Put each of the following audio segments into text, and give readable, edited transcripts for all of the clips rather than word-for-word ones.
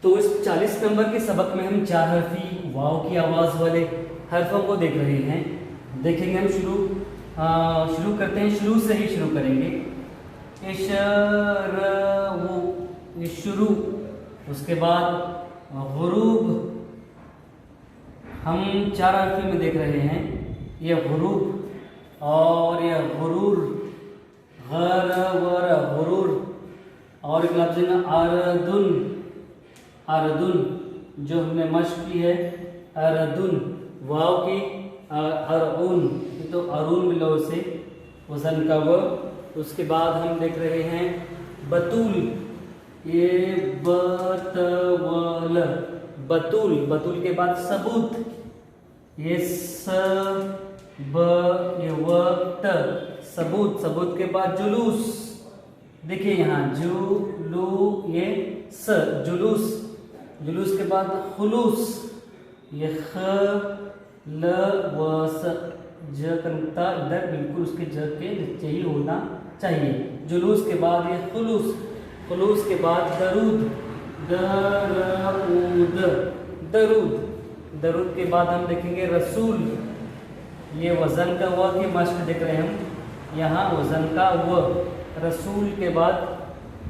तो इस 40 नंबर के सबक में हम 4 हरफी वाव की आवाज़ वाले हरफों को देख रहे हैं। देखेंगे हम शुरू करते हैं, शुरू से ही शुरू करेंगे। ये शुरू, उसके बाद गुरूब, हम 4 हरफी में देख रहे हैं। ये गुरूब और ये गुरूर, गुरूर, और एक लफ्ज़ है अरदुन, अरदुन जो हमने मश्क की है, अरदुन, वाव की अरउन, तो अरून मिलो से वज़न का वो। उसके बाद हम देख रहे हैं बतूल, ये बतवल, बतूल, बतूल के बाद सबूत, ये ये वक्त, सबूत, सबूत के बाद जुलूस, देखिए यहाँ जुलू, ये जुलूस, जुलूस के बाद खुलूस, ये ल व स, ज का इधर बिल्कुल उसके ज के नीचे ही होना चाहिए। जुलूस के बाद ये खुलूस, खुलूस के बाद दरूद, दरूद, दरूद, दरूद के बाद हम देखेंगे रसूल, ये वज़न का व के मश्क देख रहे हैं हम, यहाँ वज़न का व। रसूल के बाद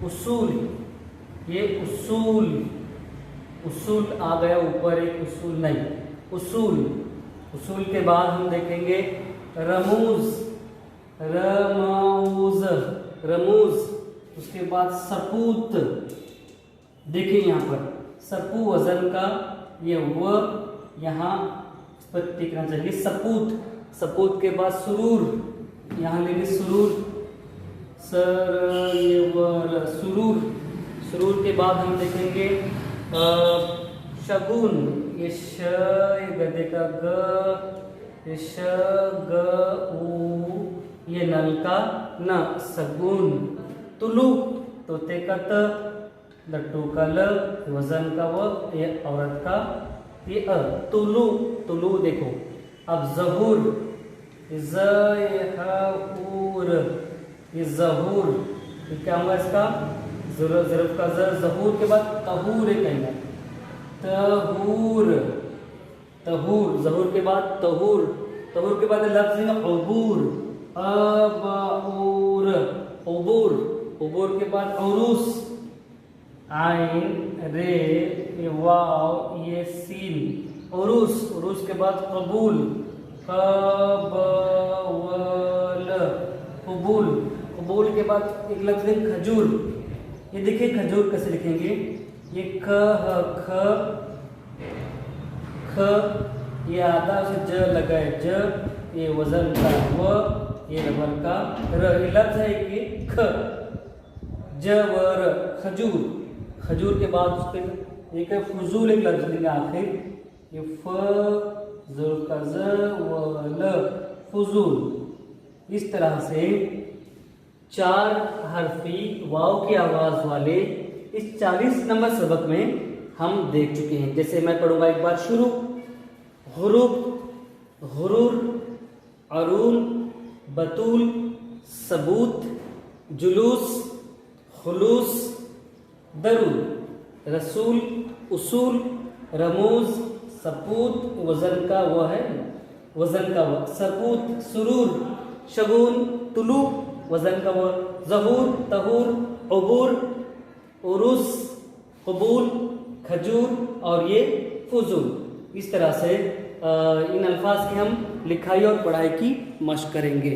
उसूल, ये उसूल, उसूल आ गया ऊपर, एक उसूल नहीं, उसूल। उसूल के बाद हम देखेंगे रमूज, रमूज, रमूज। उसके बाद सपूत, देखिए यहाँ पर सपू वज़न का ये व यहाँ इस पर टिकना चाहिए, सपूत। सपूत के बाद सुरूर, यहाँ लेंगे सुरूर, सुरूर। सुरूर के बाद हम देखेंगे शगुन, ये श, ये गधे का ग, ये श ग उ, ये नल का न, सगुन। तुलु, तोते का त, लट्टू का ल, वजन का व, ये औरत का ये अ, तुलु, तुलु। देखो अब जहूर, ज़हूर, ये जहूर, ये क्या होगा इसका, ज़रफ़ का ज़, जहूर के बाद तहूर है कहीं, तहूर, तहूर, जहूर के बाद तहूर, तहूर के बाद लफ्ज़ है अबूर, अबूर, अबूर, अबूर के बाद उरूस, आइन, रे, ये वाव, ये सीन, उरूस, उरूस के बाद कबूल, कबवल, कबूल, कबूल के बाद एक लफ्ज़ है खजूर। ये देखिए खजूर कैसे लिखेंगे, ये ख, ख, ख, ये आधा से ज लगा है ज, ये वजन का व, ये रबर का र, ये लफ्ज़ है कि ख, ज व र, खजूर। खजूर के बाद उसके एक फजूल, एक लफ्ज़ लेंगे आखिर, ये फ, ज़ुर का ज़ व ल, फजूल। इस तरह से 4 हरफी वाव की आवाज़ वाले इस 40 नंबर सबक में हम देख चुके हैं। जैसे मैं पढ़ूंगा एक बार शुरू, हुरूब, हुरूर, अरून, बतूल, सबूत, जुलूस, खुलूस, दरूद, रसूल, उसूल, रमूज, सपूत, वज़न का वह है, वज़न का वह, सपूत, सुरूर, शगुन, तुलु, वज़न का वह, ज़हूर, तहूर, अबूर, उरूस, कबूल, खजूर और ये फजूल। इस तरह से इन अल्फाज की हम लिखाई और पढ़ाई की मशक करेंगे।